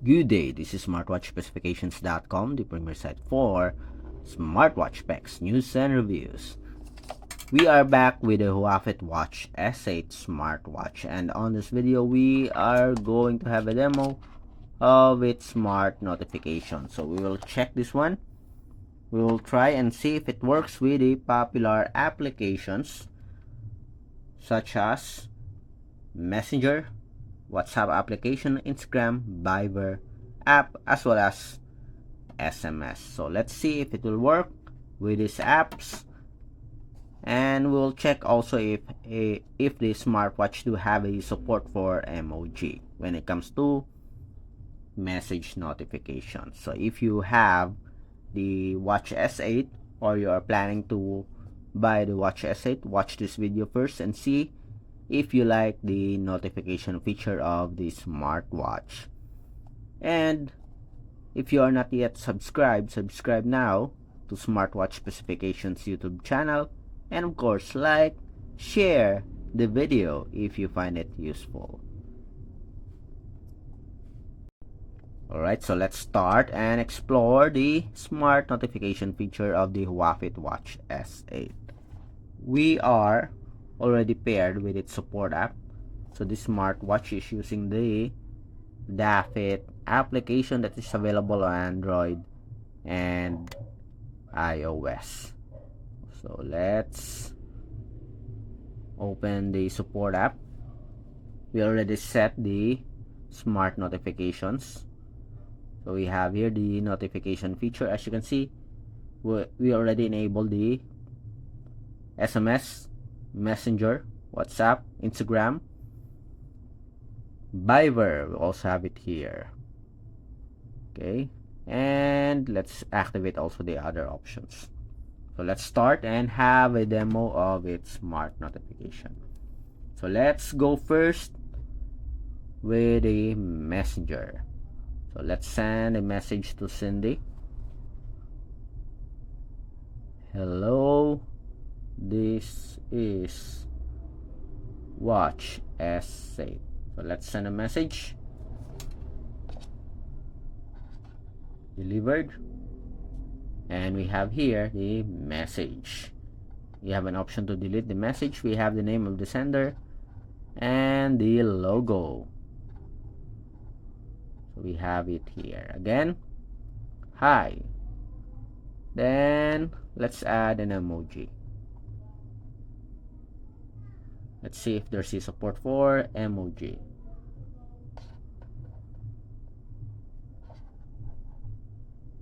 Good day, this is smartwatchspecifications.com, the premier site for smartwatch specs, news, and reviews. We are back with the Huafit Watch S8 smartwatch, and on this video we are going to have a demo of its smart notification. So we will check this one. We will try and see if it works with the popular applications such as Messenger, WhatsApp application, Instagram, Viber app, as well as SMS. So let's see if it will work with these apps, and we'll check also if the smartwatch do have a support for emoji when it comes to message notifications. So if you have the Watch S8 or you are planning to buy the Watch S8, watch this video first and see if you like the notification feature of the smartwatch. And if you are not yet subscribed, subscribe now to Smartwatch Specifications YouTube channel, and of course like, share the video if you find it useful. Alright, so let's start and explore the smart notification feature of the Huafit Watch S8. We are already paired with its support app. So this smartwatch is using the Huafit application that is available on Android and iOS. So let's open the support app. We already set the smart notifications. So we have here the notification feature. As you can see, we already enabled the SMS, Messenger, WhatsApp, Instagram, Viber. We also have it here. Okay, and let's activate also the other options. So let's start and have a demo of its smart notification. So let's go first with the Messenger. So let's send a message to Cindy. Hello, this is Watch S8. So let's send a message. Delivered. And we have here the message. We have an option to delete the message. We have the name of the sender and the logo. So we have it here again. Hi. Then let's add an emoji. Let's see if there's a support for emoji.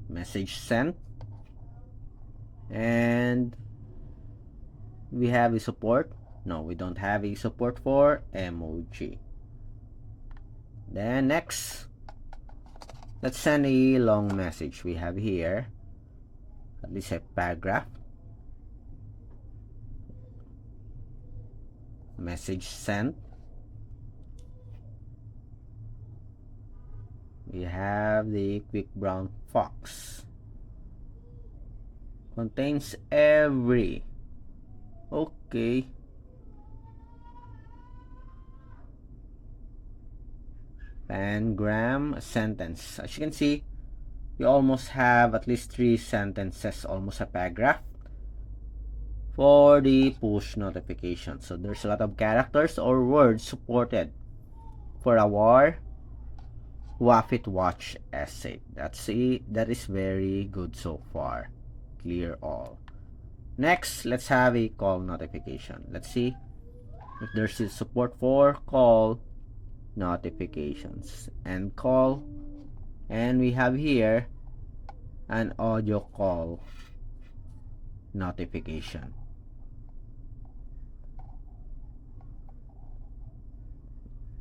Message sent. And we have a support. No, we don't have a support for emoji. Then next, let's send a long message. We have here at least a paragraph. Message sent. We have the quick brown fox. Contains every. Okay. Pangram sentence. As you can see, you almost have at least 3 sentences, almost a paragraph for the push notification. So there's a lot of characters or words supported for our Huafit Watch S8. That is very good so far. Clear all. Next, let's have a call notification. Let's see if there's a support for call notifications and call, and we have here an audio call notification.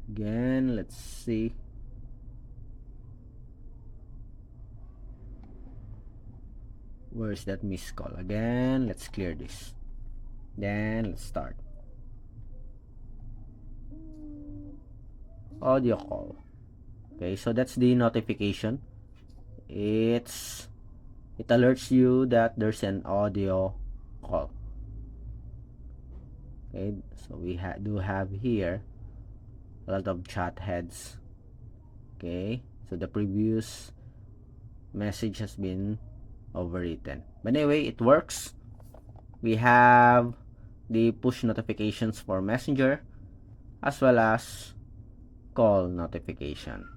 Again, let's see. Where is that missed call? Again, let's clear this. Then let's start. Audio call. Okay, so that's the notification. It alerts you that there's an audio call. Okay, so we do have here a lot of chat heads. Okay, So the previous message has been overwritten. But anyway, it works. We have the push notifications for Messenger as well as call notification.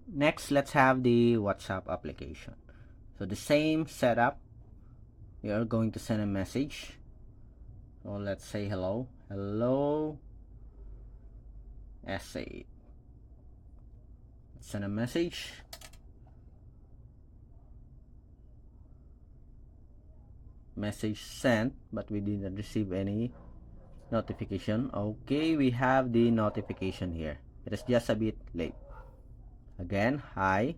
Next, let's have the WhatsApp application. So the same setup. We are going to send a message. So let's say hello. Hello S8. Let's send a message. Message sent, but we didn't receive any notification. Okay, we have the notification here. It is just a bit late. Again, hi.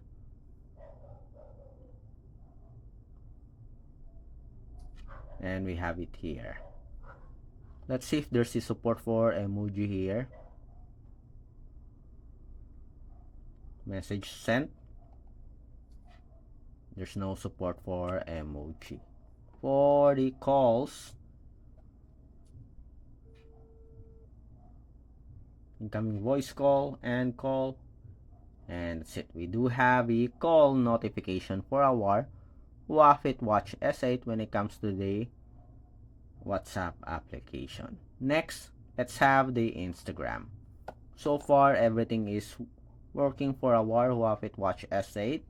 And we have it here. Let's see if there's a support for emoji here. Message sent. There's no support for emoji. For the calls, incoming voice call and call, and that's it. We do have a call notification for our Huafit Watch S8 when it comes to the WhatsApp application. Next, let's have the Instagram. So far, everything is working for our Huafit Watch S8.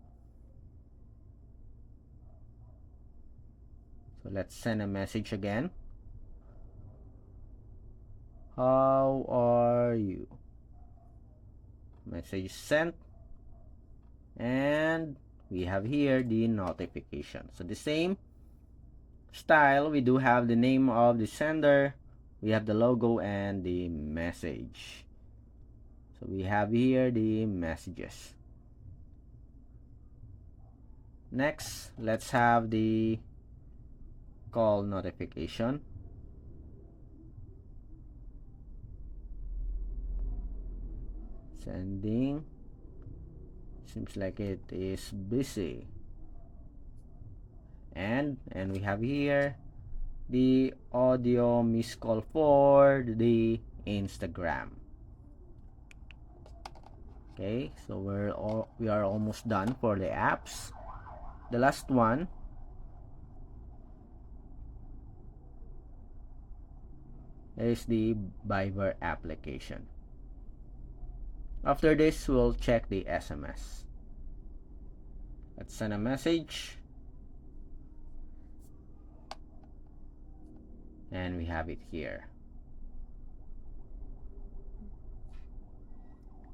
So let's send a message again. How are you? Message sent. And we have here the notification. So the same style, we do have the name of the sender, we have the logo and the message. So we have here the messages. Next, let's have the call notification. Sending. Seems like it is busy. And we have here the audio missed call for the Instagram. Okay, so we are almost done for the apps. The last one is the Viber application. After this, we'll check the SMS. Let's send a message. And we have it here.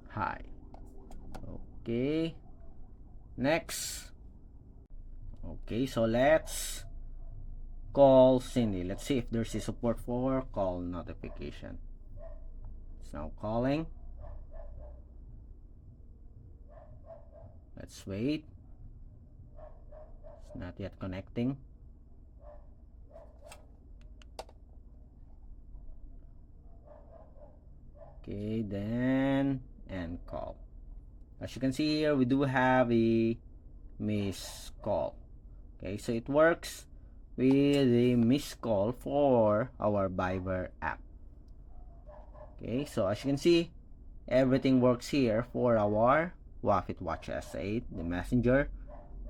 Hi. Okay. Next. Okay, so let's call Cindy. Let's see if there's a support for call notification. It's now calling. Let's wait. It's not yet connecting. Okay, then and call. As you can see here, we do have a missed call. Okay, so it works with the missed call for our Viber app. Okay, so as you can see, everything works here for our Huafit Watch S8, the Messenger,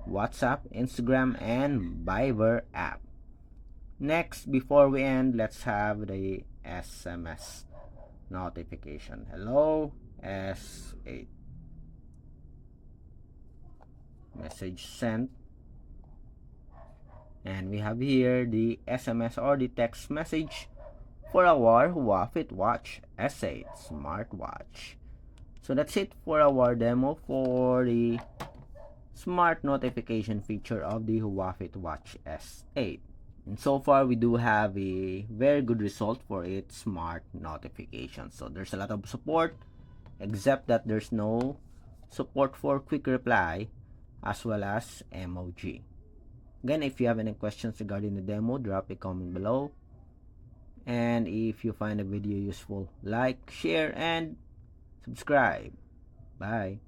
WhatsApp, Instagram, and Viber app. Next, before we end, let's have the SMS notification. Hello S8. Message sent. And we have here the SMS or the text message for our Huafit Watch S8 smartwatch. So that's it for our demo for the smart notification feature of the Huafit Watch S8. And so far, we do have a very good result for its smart notifications. So there's a lot of support, except that there's no support for quick reply as well as emoji. Again, if you have any questions regarding the demo, drop a comment below. And if you find the video useful, like, share, and subscribe. Bye.